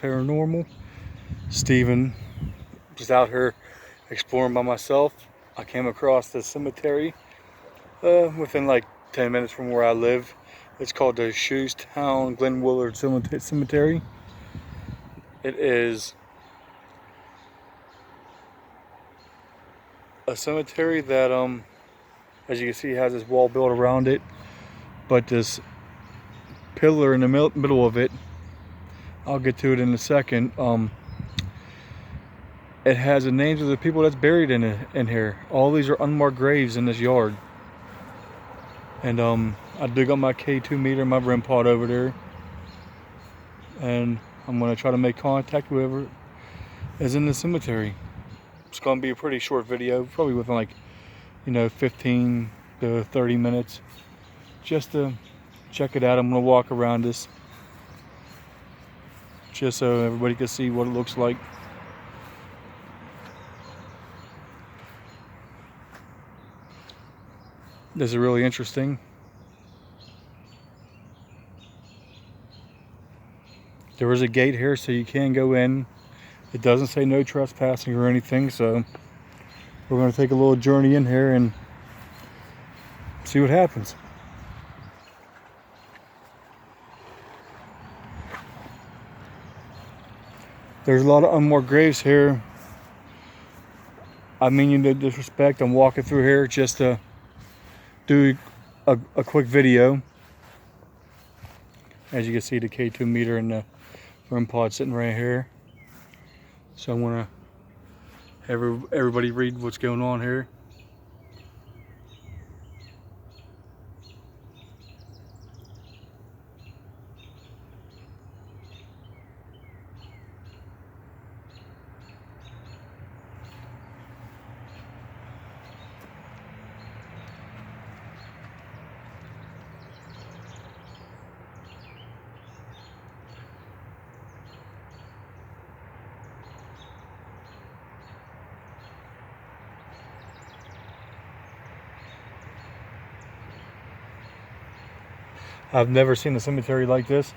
Paranormal. Steven, just out here exploring by myself. I came across this cemetery within like 10 minutes from where I live. It's called the ShouseTown Glenwillard Cemetery. It is a cemetery that, as you can see, has this wall built around it, but this pillar in the middle of it, I'll get to it in a second. It has the names of the people that's buried in here. All these are unmarked graves in this yard. And I dug up my K2 meter, my REM pod over there, and I'm gonna try to make contact with whoever is in the cemetery. It's gonna be a pretty short video, probably within like 15 to 30 minutes, just to check it out. I'm gonna walk around this just so everybody can see what it looks like. This is really interesting. There is a gate here so you can go in. It doesn't say no trespassing or anything, so we're going to take a little journey in here and see what happens. There's a lot of unmarked graves here. I mean you no disrespect. I'm walking through here just to do a quick video. As you can see, the K2 meter and the REM pod sitting right here. So I want to have everybody read what's going on here. I've never seen a cemetery like this.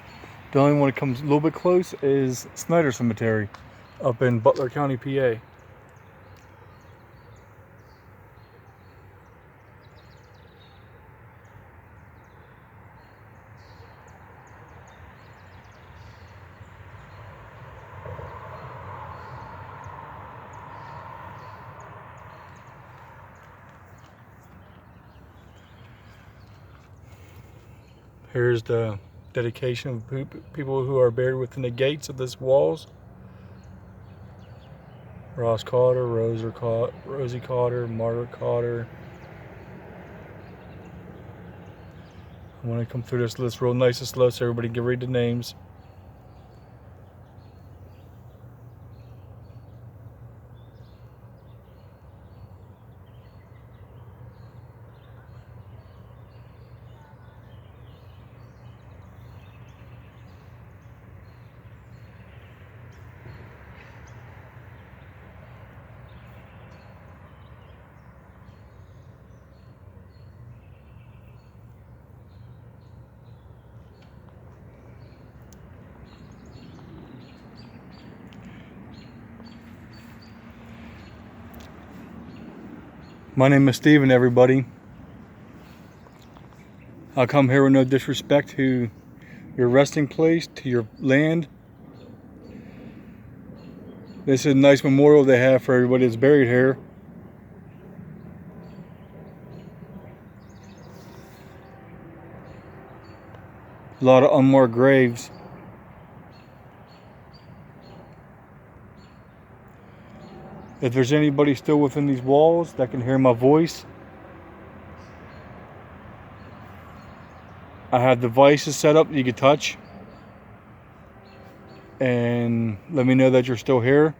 The only one that comes a little bit close is Snyder Cemetery up in Butler County, PA. Here's the dedication of people who are buried within the gates of this walls. Ross Carter, Rosie Carter, Margaret Carter. I want to come through this list real nice and slow so everybody can read the names. My name is Steven, everybody. I'll come here with no disrespect to your resting place, to your land. This is a nice memorial they have for everybody that's buried here. A lot of unmarked graves. If there's anybody still within these walls that can hear my voice, I have devices set up that you can touch and let me know that you're still here.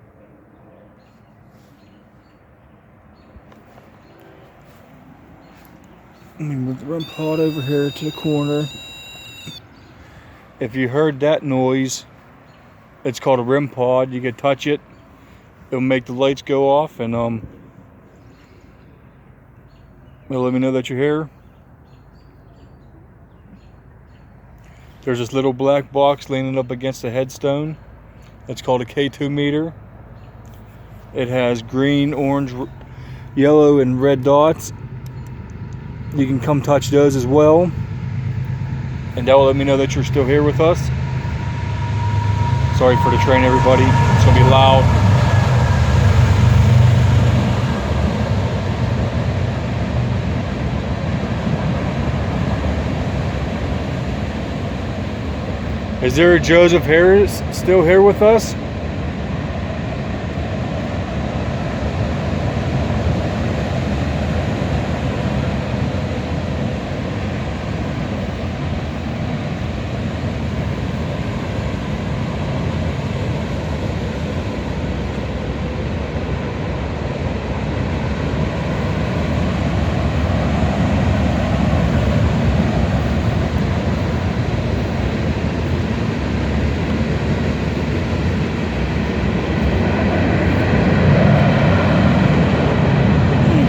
Let me move the REM pod over here to the corner. If you heard that noise, it's called a REM pod. You can touch it. It'll make the lights go off and it'll let me know that you're here. There's this little black box leaning up against the headstone. It's called a K2 meter. It has green, orange, yellow, and red dots. You can come touch those as well, and that will let me know that you're still here with us. Sorry for the train, everybody. It's gonna be loud. Is there a Joseph Harris still here with us?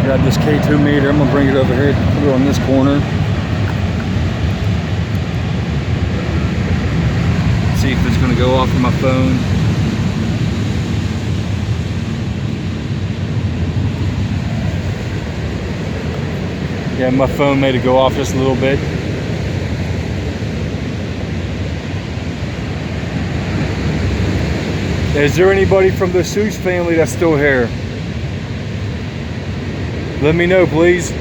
Grab this K2 meter. I'm gonna bring it over here, put it on this corner. See if it's gonna go off on my phone. Yeah, my phone made it go off just a little bit. Is there anybody from the Seuss family that's still here? Let me know, please.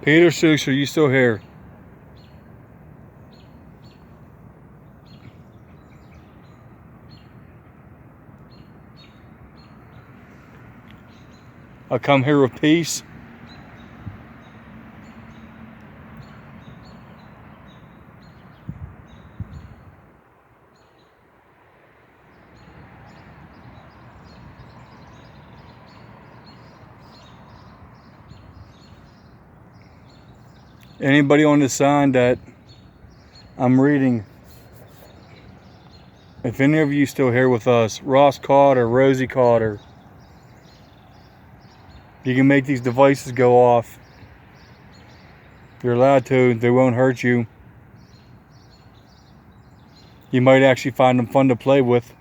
Peter Seuss, are you still here? I come here with peace. Anybody on the sign that I'm reading, if any of you still here with us, Ross Carter, Rosie Carter, you can make these devices go off. You're allowed to, they won't hurt you. You might actually find them fun to play with.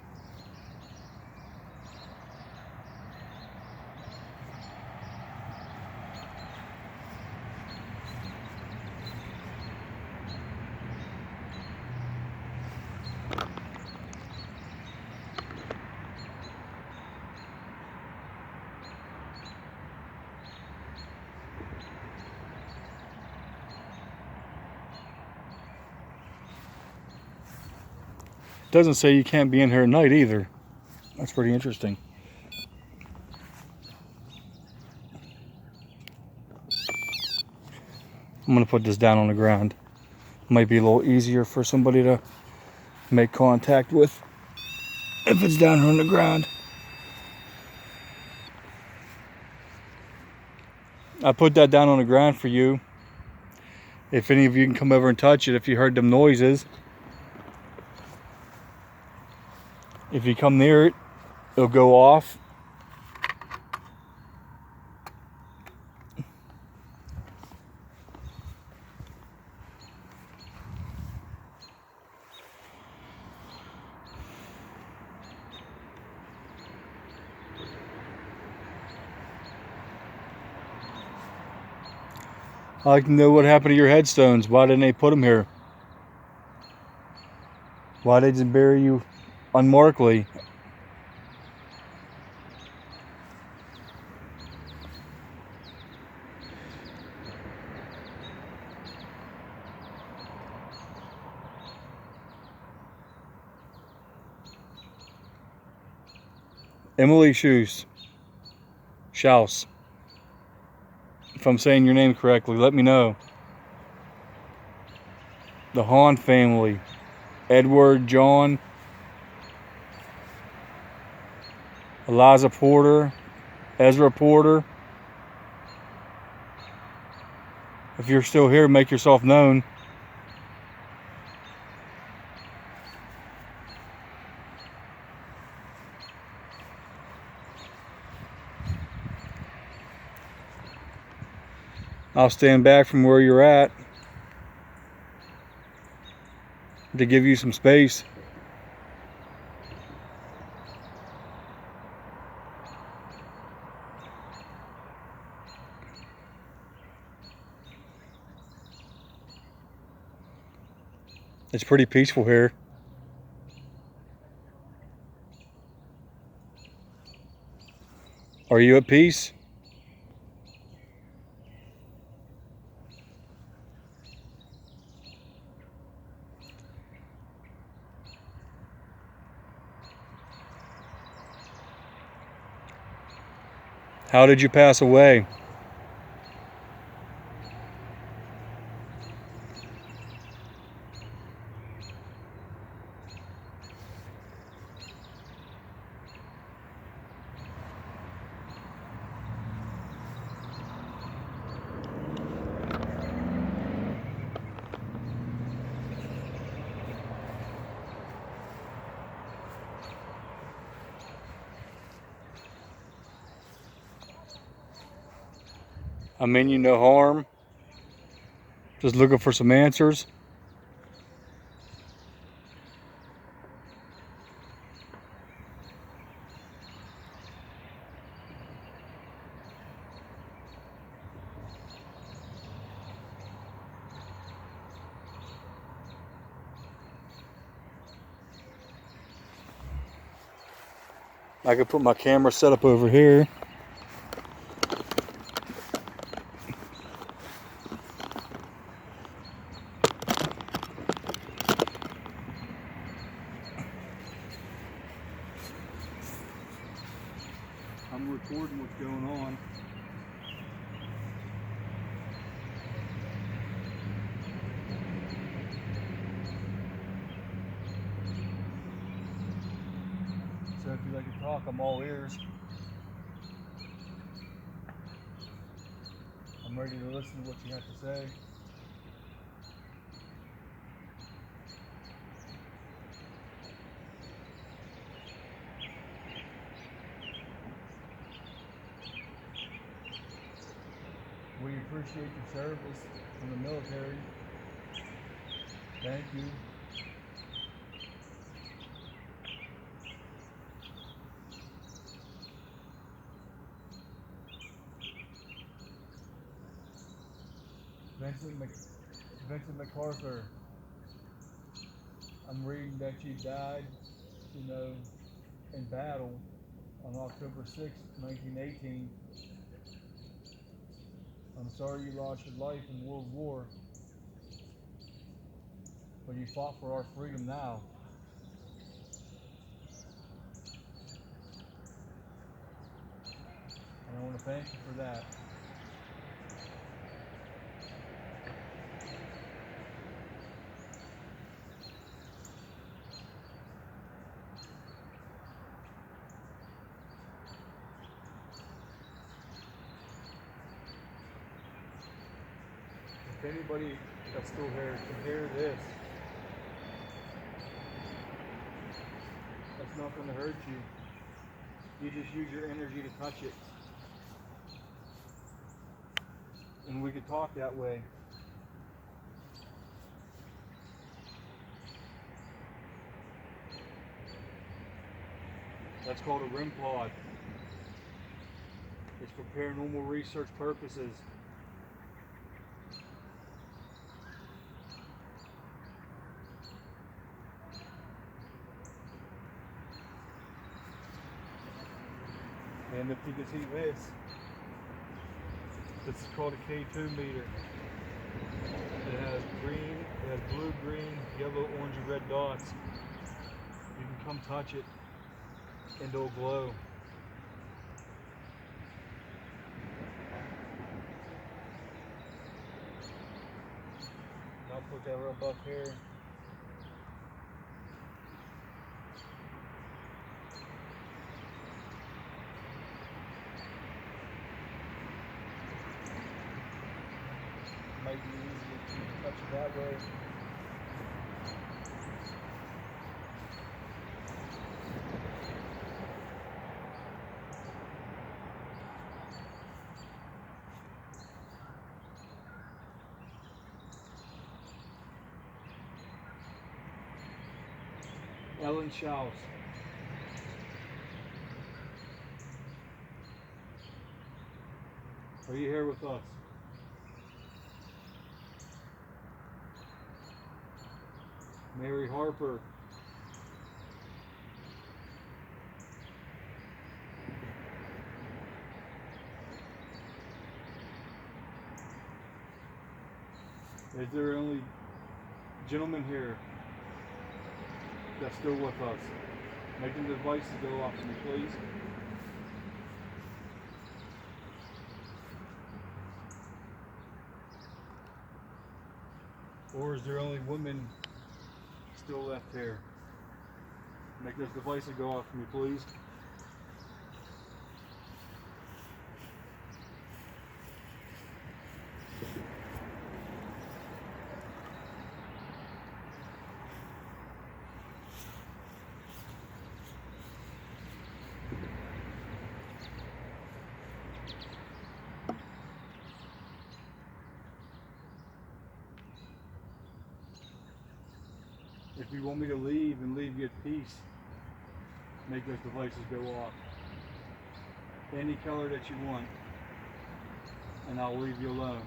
Doesn't say you can't be in here at night either. That's pretty interesting. I'm gonna put this down on the ground. Might be a little easier for somebody to make contact with if it's down here on the ground. I put that down on the ground for you. If any of you can come over and touch it, if you heard them noises. If you come near it, it'll go off. I'd like to know what happened to your headstones. Why didn't they put them here? Why did they just bury you unmarkedly? Emily Shoes. Shouse. If I'm saying your name correctly, let me know. the Hahn family, Edward, John, Eliza Porter, Ezra Porter. If you're still here, make yourself known. I'll stand back from where you're at to give you some space. It's pretty peaceful here. Are you at peace? How did you pass away? I mean you no harm. Just looking for some answers. I could put my camera set up over here. I'm recording what's going on. So if you'd like to talk, I'm all ears. I'm ready to listen to what you have to say. We appreciate your service in the military. Thank you. Vincent MacArthur. I'm reading that you died, in battle on October 6th, 1918. I'm sorry you lost your life in World War, but you fought for our freedom now. And I want to thank you for that. If anybody that's still here can hear this, that's not going to hurt you. You just use your energy to touch it. And we could talk that way. That's called a REM pod. It's for paranormal research purposes. And if you can see this is called a K2 meter. It has green, it has blue, green, yellow, orange, and red dots. You can come touch it and it'll glow. I'll put that rope up here. Might be easier to touch it that way. Ellen Shouse. Are you here with us? Mary Harper. Is there only gentlemen here that's still with us? Making the devices go off for me, please. Or is there only women still left here? Make those devices go off for me, please. If you want me to leave and leave you at peace, make those devices go off. Any color that you want, and I'll leave you alone.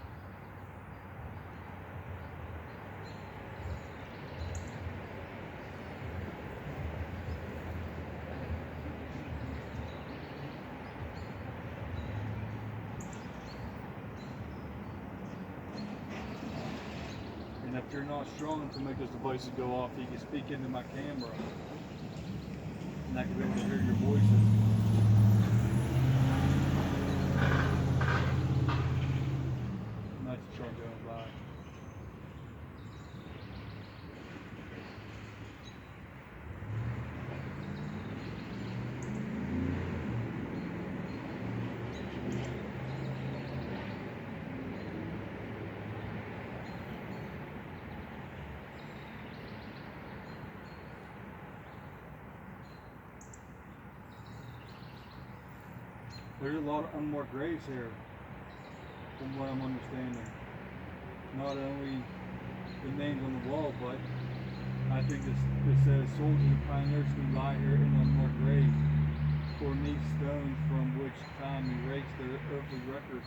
And if you're not strong enough to make those devices go off, you can speak into my camera, and I can be able to hear your voices. Nice truck going by. There's a lot of unmarked graves here, from what I'm understanding. Not only the names on the wall, but I think this says soldiers and pioneers who lie here in unmarked graves, or neat stones from which time erased their earthly record.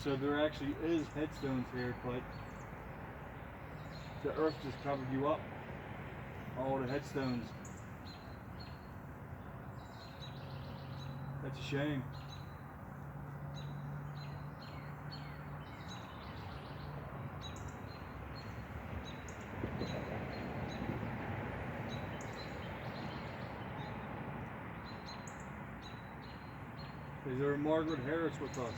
So there actually is headstones here, but the earth just covered you up. All the headstones. That's a shame. Is there a Margaret Harris with us?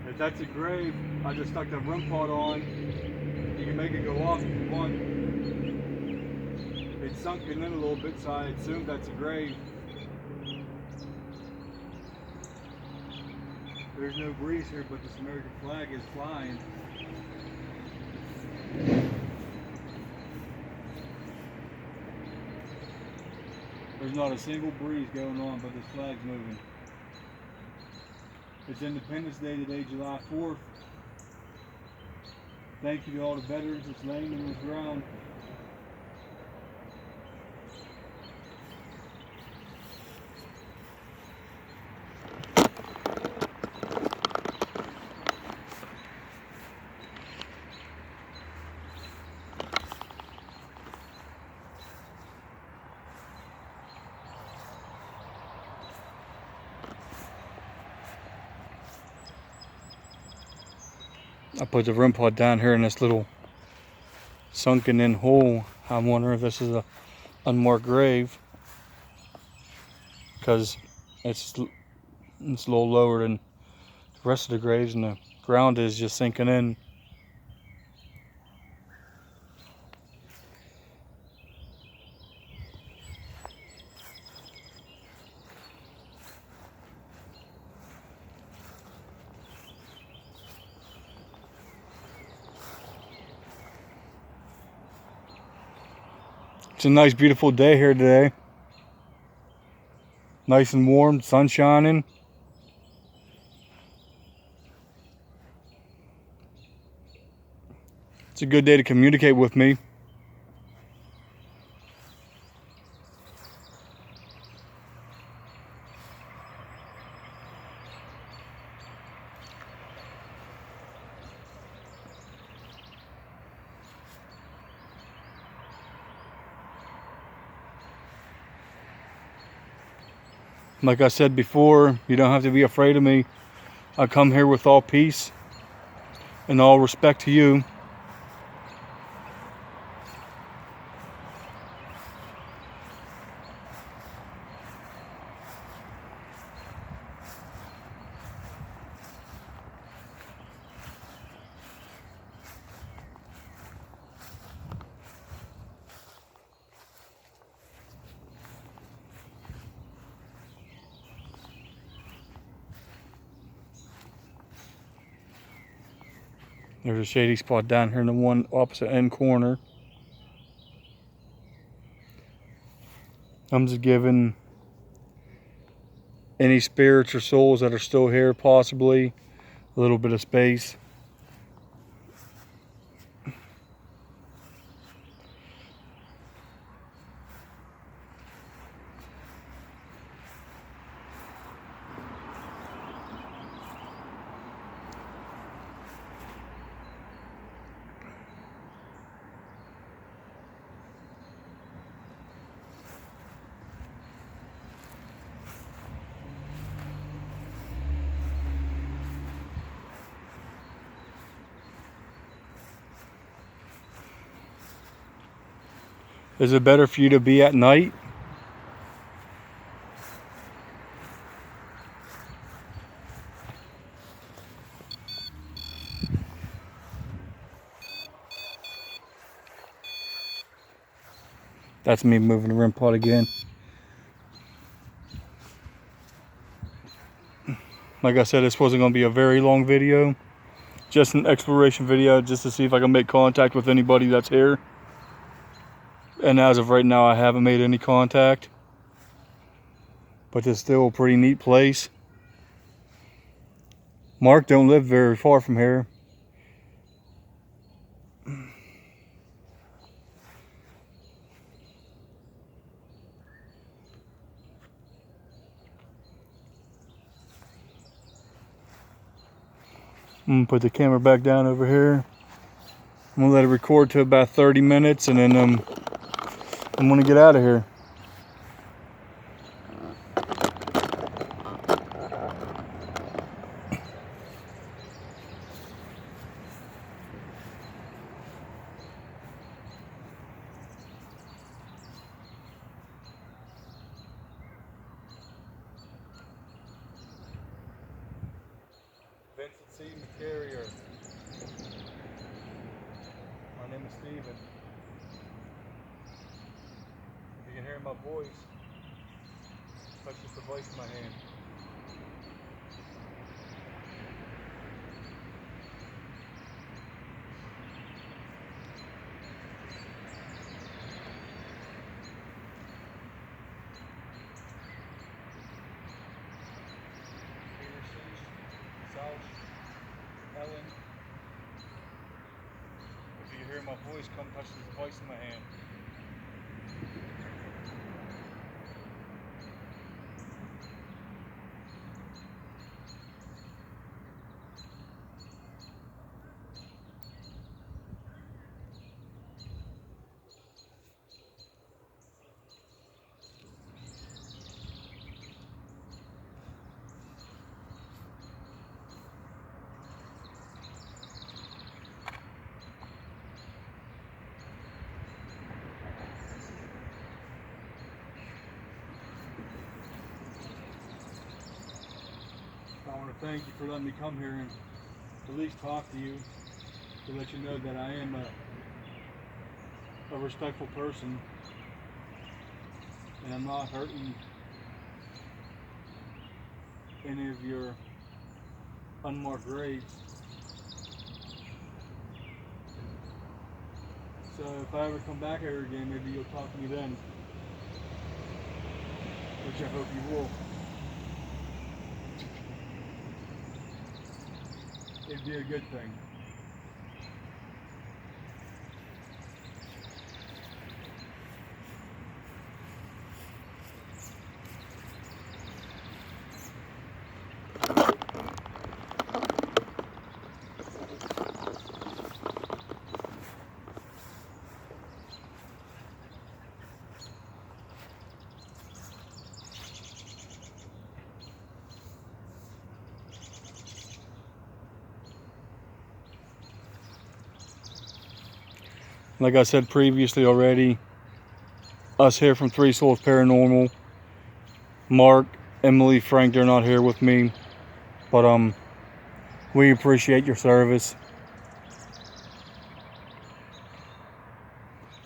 If that's a grave, I just stuck the REM pod on. You can make it go off if you want. It's sunken in a little bit, so I assume that's a grave. There's no breeze here, but this American flag is flying. There's not a single breeze going on, but this flag's moving. It's Independence Day today, July 4th. Thank you to all the veterans that's laying in this ground. I put the REM pod down here in this little sunken in hole. I'm wondering if this is a unmarked grave, because it's a little lower than the rest of the graves, and the ground is just sinking in. It's a nice, beautiful day here today. Nice and warm, sun shining. It's a good day to communicate with me. Like I said before, you don't have to be afraid of me. I come here with all peace and all respect to you. There's a shady spot down here in the one opposite end corner. I'm just giving any spirits or souls that are still here possibly a little bit of space. Is it better for you to be at night? That's me moving the REM pod again. Like I said, this wasn't going to be a very long video. Just an exploration video, just to see if I can make contact with anybody that's here. And as of right now, I haven't made any contact. But it's still a pretty neat place. Mark don't live very far from here. I'm gonna put the camera back down over here. I'm gonna let it record to about 30 minutes, and then I'm gonna get out of here. Cemetary. My name is Steven. If you can hear my voice, touch this device in my hand. Ellen. If you hear my voice, come touch this device in my hand. I want to thank you for letting me come here and at least talk to you, to let you know that I am a respectful person, and I'm not hurting any of your unmarked graves. So if I ever come back here again, maybe you'll talk to me then, which I hope you will. It'd be a good thing. Like I said previously already, us here from Three Souls Paranormal, Mark, Emily, Frank, they're not here with me, but we appreciate your service.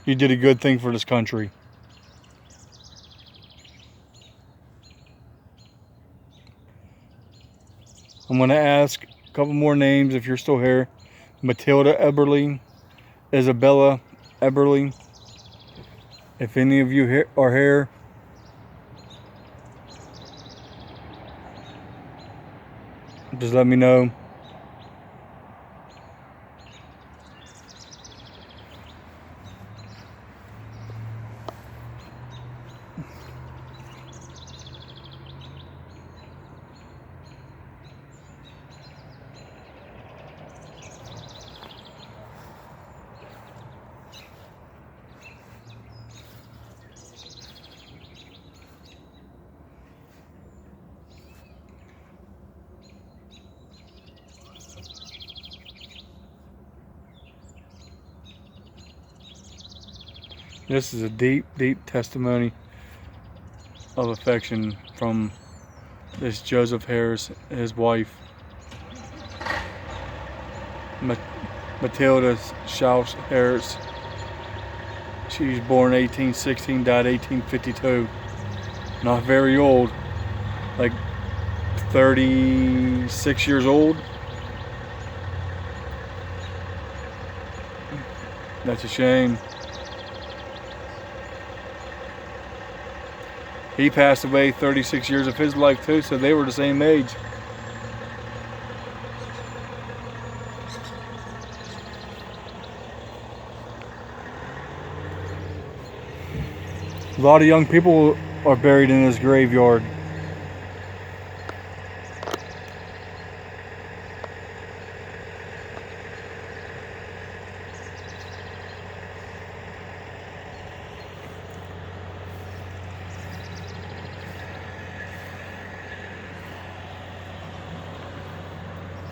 You did a good thing for this country. I'm going to ask a couple more names if you're still here. Matilda Eberly, Isabella Eberly. If any of you are here, just let me know. This is a deep, deep testimony of affection from this Joseph Harris, his wife, Matilda Shouse Harris. She was born 1816, died 1852. Not very old, like 36 years old. That's a shame. He passed away 36 years of his life too, so they were the same age. A lot of young people are buried in this graveyard.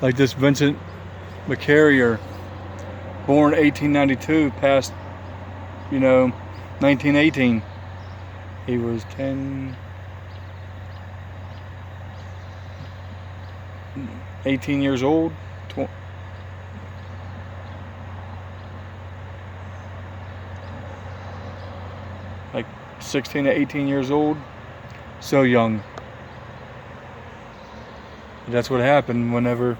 Like this Vincent McCarrier, born 1892, passed, 1918. He was 18 years old. Like 16 to 18 years old. So young. That's what happened whenever,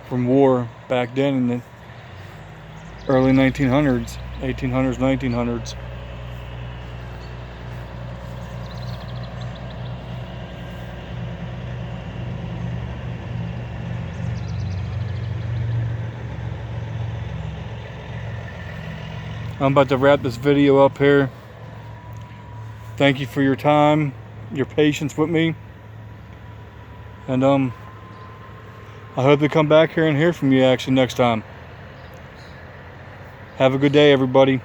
from war back then in the early 1900s, 1800s, 1900s. I'm about to wrap this video up here. Thank you for your time, your patience with me. And I hope to come back here and hear from you actually next time. Have a good day, everybody.